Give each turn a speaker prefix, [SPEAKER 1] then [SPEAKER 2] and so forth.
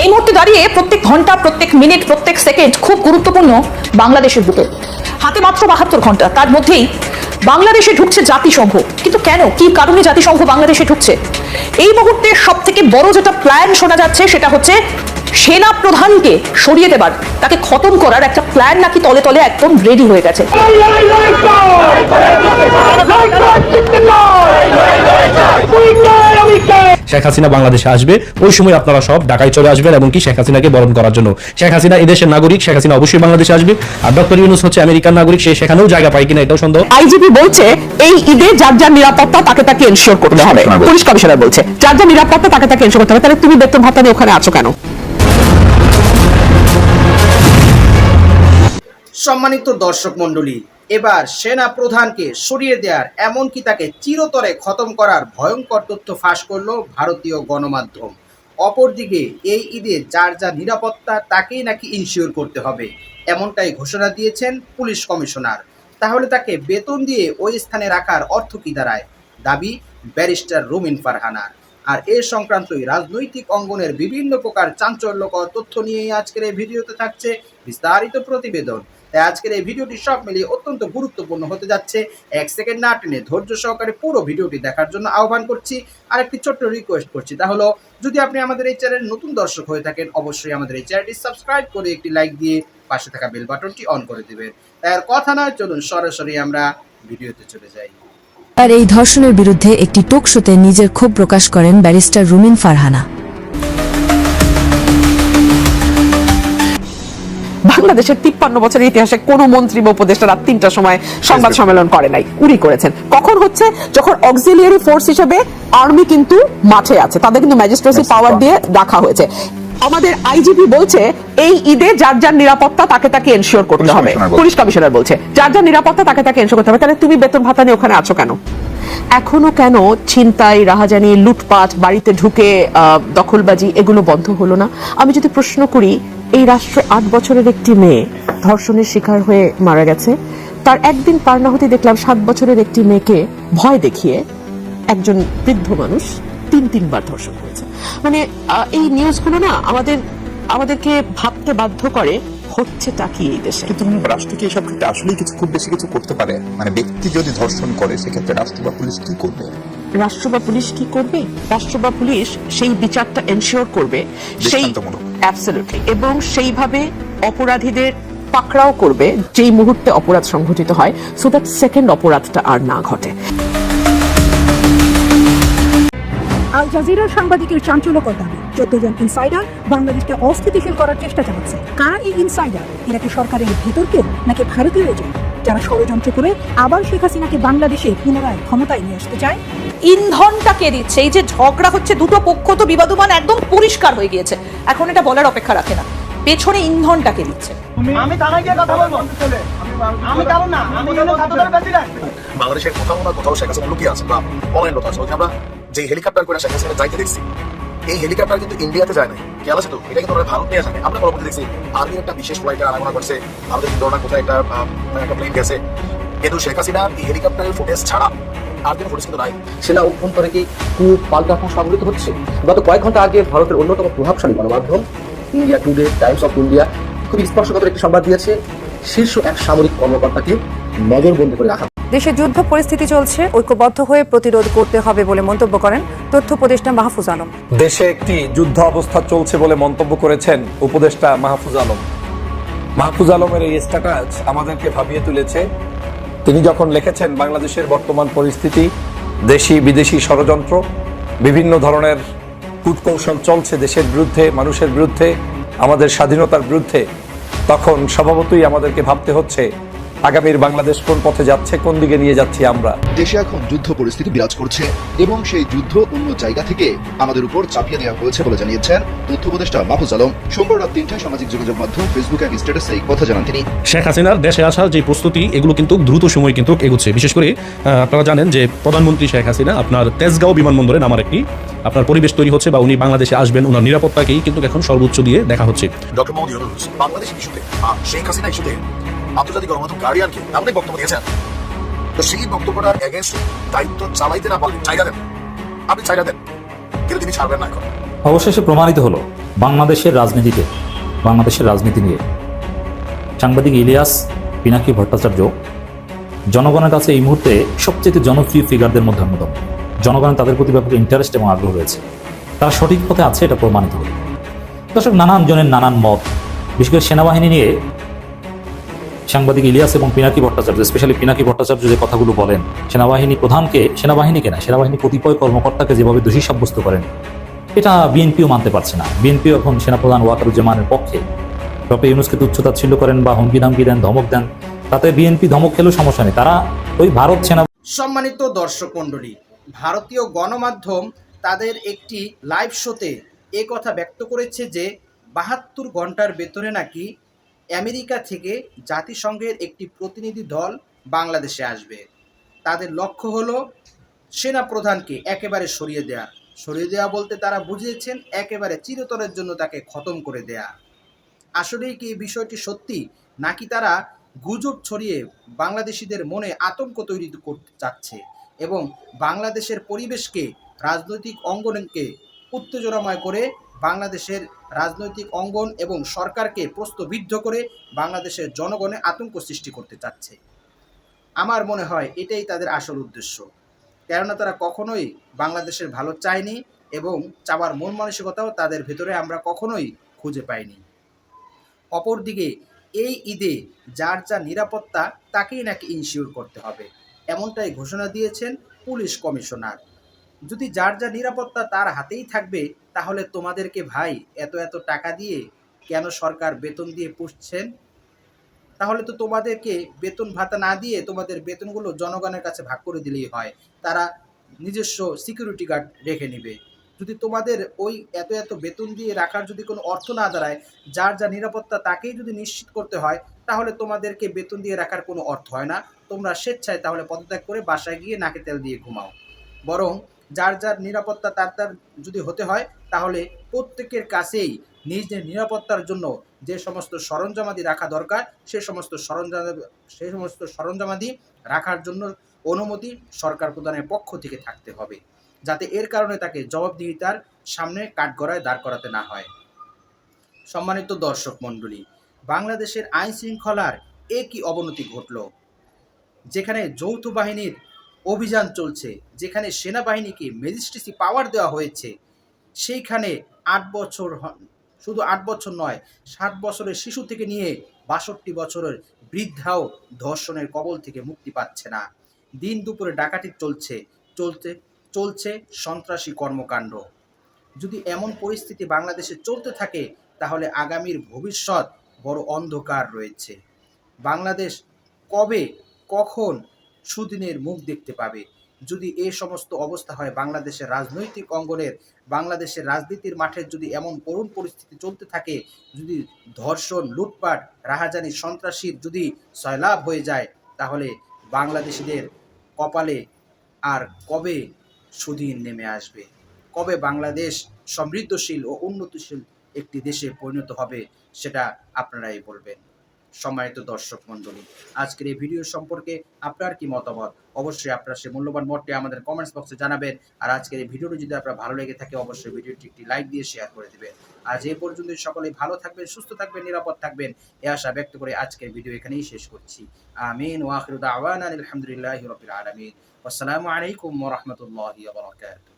[SPEAKER 1] এই মুহূর্তে দাঁড়িয়ে প্রত্যেক ঘন্টা, প্রত্যেক মিনিট, প্রত্যেক সেকেন্ড খুব গুরুত্বপূর্ণ বাংলাদেশের বুকে। হাতে মাত্র 72 ঘন্টা, তার মধ্যেই বাংলাদেশে ঢুকছে জাতিসংঘ। কিন্তু কেন, কি কারণে জাতিসংঘ বাংলাদেশে ঢুকছে? এই মুহূর্তে সব থেকে বড় যেটা প্ল্যান শোনা যাচ্ছে সেটা হচ্ছে সেনা প্রধানকে সরিয়ে দেবার, তাকে খতম করার একটা প্ল্যান নাকি তলে তলে একদম রেডি হয়ে গেছে।
[SPEAKER 2] শেখ হাসিনা বাংলাদেশে আসবে, ওই সময় আপনারা সব ঢাকায় চলে আসবেন এবং কি শেখ হাসিনাকে বরণ করার জন্য। শেখ হাসিনা এদেশের নাগরিক, শেখ হাসিনা অবশ্যই বাংলাদেশে আসবে। আর ডক্টর ইউনূস হচ্ছে আমেরিকান নাগরিক, সে সেখানেও জায়গা পায় কিনা এটাও সন্দেহ।
[SPEAKER 1] আইজিপি বলছে এই ঈদে যার যার নিরাপত্তা তাকে তাকে এনশিওর করতে হবে। পুলিশ কমিশনার বলছে যার যার নিরাপত্তা তাকে তাকে এনশিওর করতে হবে। তাহলে তুমি বেতন ভাতা নিয়ে ওখানে আছো কেন?
[SPEAKER 3] সম্মানিত দর্শক মণ্ডলী, এবার সেনা প্রধানকে সরিয়ে দেওয়ার, এমনকি তাকে চিরতরে খতম করার ভয়ঙ্কর তথ্য ফাঁস করল ভারতীয় গণমাধ্যম। অপরদিকে এই ঈদে যার যা নিরাপত্তা তাকেই নাকি ইনশিওর করতে হবে, এমনটাই ঘোষণা দিয়েছেন পুলিশ কমিশনার। তাহলে তাকে বেতন দিয়ে ওই স্থানে রাখার অর্থ কী দাঁড়ায়? দাবি ব্যারিস্টার রুমিন ফারহানার। আর এ সংক্রান্তই রাজনৈতিক অঙ্গনের বিভিন্ন প্রকার চাঞ্চল্যকর তথ্য নিয়েই আজকের এই ভিডিওতে থাকছে বিস্তারিত প্রতিবেদন। তাই আজকের এই ভিডিওটি সব মিলিয়ে অত্যন্ত গুরুত্বপূর্ণ হতে যাচ্ছে। এক সেকেন্ড না টেনে ধৈর্য সহকারে পুরো ভিডিওটি দেখার জন্য আহ্বান করছি। আর একটি ছোট্ট রিকোয়েস্ট করছি, তা হলো যদি আপনি আমাদের এই চ্যানেলের নতুন দর্শক হয়ে থাকেন, অবশ্যই আমাদের এই চ্যানেলটি সাবস্ক্রাইব করে একটি লাইক দিয়ে পাশে থাকা বেল বাটনটি অন করে দেবেন। তাই আর কথা নয়, চলুন সরাসরি আমরা ভিডিওতে চলে যাই।
[SPEAKER 4] আর এই ধর্ষণের বিরুদ্ধে একটি টক শোতে নিজের ক্ষোভ প্রকাশ করেন ব্যারিস্টার রুমিন ফারহানা।
[SPEAKER 1] বাংলাদেশের 53 বছরের ইতিহাসে কোন মন্ত্রী বা উপদেষ্টা রাত 3টার সময় সংবাদ সম্মেলন করে নাই। উনি করেছেন। কখন হচ্ছে? যখন অক্সিলিয়ারি ফোর্স হিসেবে আর্মি কিন্তু মাঠে আছে, তাদের কিন্তু ম্যাজিস্ট্রেসি পাওয়ার দিয়ে রাখা হয়েছে। আমাদের আইজিপি বলছে এই ঈদে যার যার নিরাপত্তা তাকে তাকে এনশিওর করতে হবে। পুলিশ কমিশনার বলছে যার যার নিরাপত্তা তাকে তাকে এনশিওর করতে হবে। তাহলে তুমি বেতন ভাতা নিয়ে ওখানে আছো কেন? এখনো কেন ছিনতাই, রাহাজানি, লুটপাট, বাড়িতে ঢুকে দখলবাজি এগুলো বন্ধ হলো না? আমি যদি প্রশ্ন করি, এই রাষ্ট্রে 8 বছরের একটি মেয়ে ধর্ষণের শিকার হয়ে মারা গেছে। তার একদিন পার না হতে দেখলাম 7 বছরের একটি মেয়েকে ভয় দেখিয়ে একজন বৃদ্ধ মানুষ 3বার ধর্ষণ করেছে। মানে এই নিউজগুলো না আমাদেরকে ভাবতে বাধ্য করে, হচ্ছেটা কি এই দেশে।
[SPEAKER 5] কিন্তু রাষ্ট্র কি এসব ক্ষেত্রে আসলেই খুব বেশি কিছু করতে পারে? মানে ব্যক্তি যদি ধর্ষণ করে সেক্ষেত্রে রাষ্ট্র বা পুলিশ কি করবে?
[SPEAKER 1] রাষ্ট্র বা পুলিশ কি করবে? রাষ্ট্র বা পুলিশ সেই বিচারটা এনশিওর করবে, সেই অ্যাবসলিউটলি, এবং সেইভাবে অপরাধীদের পাকড়াও করবে যেই মুহূর্তে অপরাধ সংঘটিত হয়, সো দ্যাট সেকেন্ড অপরাধটা আর না ঘটে।
[SPEAKER 6] আল জাজিরার সাংবাদিকের চাঞ্চল্যকর দাবি, 14 জন ইনসাইডার বাংলাদেশকে অস্থিতিশীল করার চেষ্টা চালাচ্ছে। কারা এই ইনসাইডার? এরা কি সরকারের ভেতর কেউ, নাকি ভারতীয় এজেন্ট যারা ষড়যন্ত্র করে আবার শেখ হাসিনাকে বাংলাদেশে পুনরায় ক্ষমতায় নিয়ে আসতে চায়?
[SPEAKER 1] ইন্ধনটা কে দিচ্ছে? এই যে ঝগড়া হচ্ছে, দুটো পক্ষ তো বিবাদমান একদম পরিষ্কার হয়ে গিয়েছে, এখন এটা বলার অপেক্ষা রাখে না। পেছনে ইন্ধনটা কে দিচ্ছে?
[SPEAKER 7] আমি থানায় গিয়ে কথা বলবো। আমি কারণ না, আমি খাতাদার প্রেসিডেন্ট।
[SPEAKER 8] বাংলাদেশের কোথাও না কোথাও শেখ হাসিনা লুকিয়ে আছে বা পলায়ন আছে। আমরা যে হেলিকপ্টার করে শেখ হাসিনা যাইতে দেখছি, এই হেলিকপ্টার কিন্তু ইন্ডিয়াতে যায় না, খেয়াল আছে তো? এটা কিন্তু ভারত নিয়ে যায়। আমরা পরবর্তী দেখছি আর্মির একটা বিশেষ ফ্লাইটে আনাগোনা করছে, আমাদের ধরনের কোথায় একটা প্লেন গেছে, কিন্তু শেখ হাসিনা এই হেলিকপ্টারের ফুটেজ ছাড়া আর কোনো ফুটেজ কিন্তু নাই।
[SPEAKER 9] সেনা অভ্যন্তরে কি কূপ পাল্টা সংঘটিত হচ্ছে? গত কয়েক ঘন্টা আগে ভারতের অন্যতম প্রভাবশালী গণমাধ্যম India today, Times of India খুব স্পষ্টতর একটি সংবাদ দিয়েছে, শীর্ষ এক সামরিক কর্মকর্তাকে নজরবন্দি করে রাখা।
[SPEAKER 10] দেশে যুদ্ধ পরিস্থিতি চলছে, ঐক্যবদ্ধ হয়ে প্রতিরোধ করতে হবে বলে মন্তব্য করেন তথ্য উপদেষ্টা মাহফুজ আলম।
[SPEAKER 11] দেশে একটি যুদ্ধ অবস্থা চলছে বলে মন্তব্য করেছেন উপদেষ্টা মাহফুজ আলম। মাহফুজ আলমের এই স্ট্যাটাস আমাদেরকে ভাবিয়ে তুলেছে। তিনি যখন লিখেছেন বাংলাদেশের বর্তমান পরিস্থিতি, দেশি বিদেশি ষড়যন্ত্র, বিভিন্ন ধরনের কূটকৌশল চলছে দেশের বিরুদ্ধে, মানুষের বিরুদ্ধে, আমাদের স্বাধীনতার বিরুদ্ধে, তখন স্বভাবতই আমাদেরকে ভাবতে হচ্ছে আগামীর বাংলাদেশ কোন পথে যাচ্ছে, কোন দিকে নিয়ে যাচ্ছি আমরা।
[SPEAKER 12] দেশে এখন যুদ্ধ পরিস্থিতি বিরাজ করছে এবং সেই যুদ্ধ অন্য জায়গা থেকে আমাদের উপর চাপিয়ে দেওয়া হয়েছে বলে জানিয়েছেন তথ্য উপদেষ্টা মাহফুজ আলম। সোমবার রাত 3টায় সামাজিক যোগাযোগ মাধ্যম ফেসবুক এক স্ট্যাটাসে এই কথা জানান তিনি।
[SPEAKER 2] শেখ হাসিনার দেশে আসার যে প্রস্তুতি, এগুলো কিন্তু দ্রুত সময় কিন্তু এগোচ্ছে। বিশেষ করে আপনারা জানেন যে প্রধানমন্ত্রী শেখ হাসিনা আপনার তেজগাঁও বিমানবন্দরে নামার একটি আপনার পরিবেশ তৈরি হচ্ছে, বা উনি বাংলাদেশে আসবেন, ওনার নিরাপত্তাকেই কিন্তু এখন সর্বোচ্চ দিয়ে দেখা হচ্ছে।
[SPEAKER 8] ডক্টর মোহাম্মদ ইউনূস বাংলাদেশ ইস্যুতে, শেখ হাসিনা ইস্যুতে আন্তর্জাতিক গণমাধ্যম গার্ডিয়ানকে আপনি বক্তব্য দিয়েছেন, তো সেই বক্তব্যটার এগেইনস্টে দায়িত্ব চালাইতে না পারলে চাইরা দেন, আপনি চাইরা দেন, কিন্তু তিনি ছাড়বেন না। এখন
[SPEAKER 13] অবশেষে প্রমাণিত হলো বাংলাদেশের রাজনীতি নিয়ে সাংবাদিক ইলিয়াস পিনাকি ভট্টাচার্য জনগণের কাছে এই মুহূর্তে সবচেয়ে জনপ্রিয় ফিগারদের মধ্যে অন্যতম। জনগণের তাদের প্রতি ব্যাপক ইন্টারেস্ট এবং আগ্রহ রয়েছে, তারা সঠিক পথে আছে, এটা প্রমাণিত হল। দর্শক, নানান জনের নানান মত, বিশেষ করে সেনাবাহিনী নিয়ে সাংবাদিক ইলিয়াস এবং পিনাকি ভট্টাচার্য, স্পেশালি পিনাকি ভট্টাচার্য যে কথাগুলো বলেন, সেনাবাহিনী কতিপয় কর্মকর্তাকে যেভাবে দোষী সাব্যস্ত করেন, এটা বিএনপিও মানতে পারছে না। বিএনপিও এখন সেনাপ্রধান ওয়াকারুজ্জামানের পক্ষে। ডক্টর ইউনূসকে তুচ্ছতাচ্ছিল্য করেন বা হুমকি ধামকি দেন, ধমক দেন, তাতে বিএনপি ধমক খেলেও সমস্যা নেই, তারা ওই ভারত সেনা।
[SPEAKER 3] সম্মানিত দর্শক মণ্ডলী, ভারতীয় গণমাধ্যম তাদের একটি লাইভ শোতে এ কথা ব্যক্ত করেছে যে 72 ঘন্টার ভেতরে নাকি আমেরিকা থেকে জাতিসংঘের একটি প্রতিনিধি দল বাংলাদেশে আসবে। তাদের লক্ষ্য হলো সেনাপ্রধানকে একেবারে সরিয়ে দেওয়া বলতে তারা বুঝিয়েছেন একেবারে চিরতরের জন্য তাকে খতম করে দেয়া। আসলেই কি এই বিষয়টি সত্যি, নাকি তারা গুজব ছড়িয়ে বাংলাদেশিদের মনে আতঙ্ক তৈরি করতে চাচ্ছে এবং বাংলাদেশের পরিবেশকে, রাজনৈতিক অঙ্গনকে উত্তেজনাময় করে বাংলাদেশের রাজনৈতিক অঙ্গন এবং সরকারকে প্রশ্নবিদ্ধ করে বাংলাদেশের জনগণে আতঙ্ক সৃষ্টি করতে চাচ্ছে? আমার মনে হয় এটাই তাদের আসল উদ্দেশ্য, কেননা তারা কখনোই বাংলাদেশের ভালো চায়নি এবং চাওয়ার মন মানসিকতাও তাদের ভেতরে আমরা কখনোই খুঁজে পাইনি। অপরদিকে এই ঈদে যার যা নিরাপত্তা তাকেই নাকি ইনশিওর করতে হবে, এমনটাই ঘোষণা দিয়েছেন পুলিশ কমিশনার। যদি যার যা নিরাপত্তা তার হাতেই থাকবে, তাহলে তোমাদেরকে ভাই এত টাকা দিয়ে কেন সরকার বেতন দিয়ে পুষছেন? তাহলে তো তোমাদেরকে বেতন ভাতা না দিয়ে তোমাদের বেতনগুলো জনগণের কাছে ভাগ করে দিলেই হয়, তারা নিজস্ব সিকিউরিটি গার্ড রেখে নেবে। যদি তোমাদের ওই এত বেতন দিয়ে রাখার যদি কোনো অর্থ না দাঁড়ায়, যার যা নিরাপত্তা তাকেই যদি নিশ্চিত করতে হয়, তাহলে তোমাদেরকে বেতন দিয়ে রাখার কোনো অর্থ হয় না। তোমরা স্বেচ্ছায় তাহলে পদত্যাগ করে বাসায় গিয়ে নাকে তেল দিয়ে ঘুমাও। বরং যার যার নিরাপত্তা তার যদি হতে হয়, তাহলে প্রত্যেকের কাছেই নিজের নিরাপত্তার জন্য যে সমস্ত সরঞ্জামাদি রাখা দরকার সে সমস্ত সরঞ্জামাদি রাখার জন্য অনুমতি সরকার প্রদানের পক্ষ থেকে থাকতে হবে, যাতে এর কারণে তাকে জবাবদিহিতার সামনে কাঠগড়ায় দাঁড় করাতে না হয়। সম্মানিত দর্শক মণ্ডলী, বাংলাদেশের আইন শৃঙ্খলার একই অবনতি ঘটল, যেখানে যৌথ বাহিনীর অভিযান চলছে, যেখানে সেনাবাহিনীকে ম্যাজিস্ট্রেসি পাওয়ার দেওয়া হয়েছে, সেইখানে 8 বছর, শুধু 8 বছর নয়, 7 বছরের শিশু থেকে নিয়ে 62 বছরের বৃদ্ধাও ধর্ষণের কবল থেকে মুক্তি পাচ্ছে না। দিন দুপুরে ডাকাতি চলছে সন্ত্রাসী কর্মকাণ্ড। যদি এমন পরিস্থিতি বাংলাদেশে চলতে থাকে, তাহলে আগামীর ভবিষ্যৎ বড় অন্ধকার রয়েছে। বাংলাদেশ কবে কখন সুদিনের মুখ দেখতে পাবে? যদি এই সমস্ত অবস্থা হয় বাংলাদেশের রাজনৈতিক অঙ্গনের, বাংলাদেশের রাজনীতির মাঠের যদি এমন করুণ পরিস্থিতি চলতে থাকে, যদি ধর্ষণ, লুটপাট, রাহাজানি, সন্ত্রাসীর যদি সয়লাভ হয়ে যায়, তাহলে বাংলাদেশিদের কপালে আর কবে সুদিন নেমে আসবে? কবে বাংলাদেশ সমৃদ্ধশীল ও উন্নতিশীল একটি দেশে পরিণত হবে, সেটা আপনারাই বলবেন। সম্মানিত দর্শক মণ্ডলী, আজকের এই ভিডিও সম্পর্কে আপনার কি মতামত? অবশ্যই আপনার সেই মূল্যবান মতটি আমাদের কমেন্টস বক্সে জানাবেন। আর আজকের এই ভিডিওটি যদি আপনার ভালো লেগে থাকে, অবশ্যই ভিডিওটি একটি লাইক দিয়ে শেয়ার করে দেবেন। আজ এই পর্যন্ত সকলেই ভালো থাকবেন, সুস্থ থাকবেন, নিরাপদ থাকবেন, এই আশা ব্যক্ত করে আজকের ভিডিও এখানেই শেষ করছি। আমিন ওয়া আখিরু দাওয়ানা আলহামদুলিল্লাহি রাব্বিল আলামিন। আসসালামু আলাইকুম ওয়া রাহমাতুল্লাহি ওয়া বারাকাতুহু।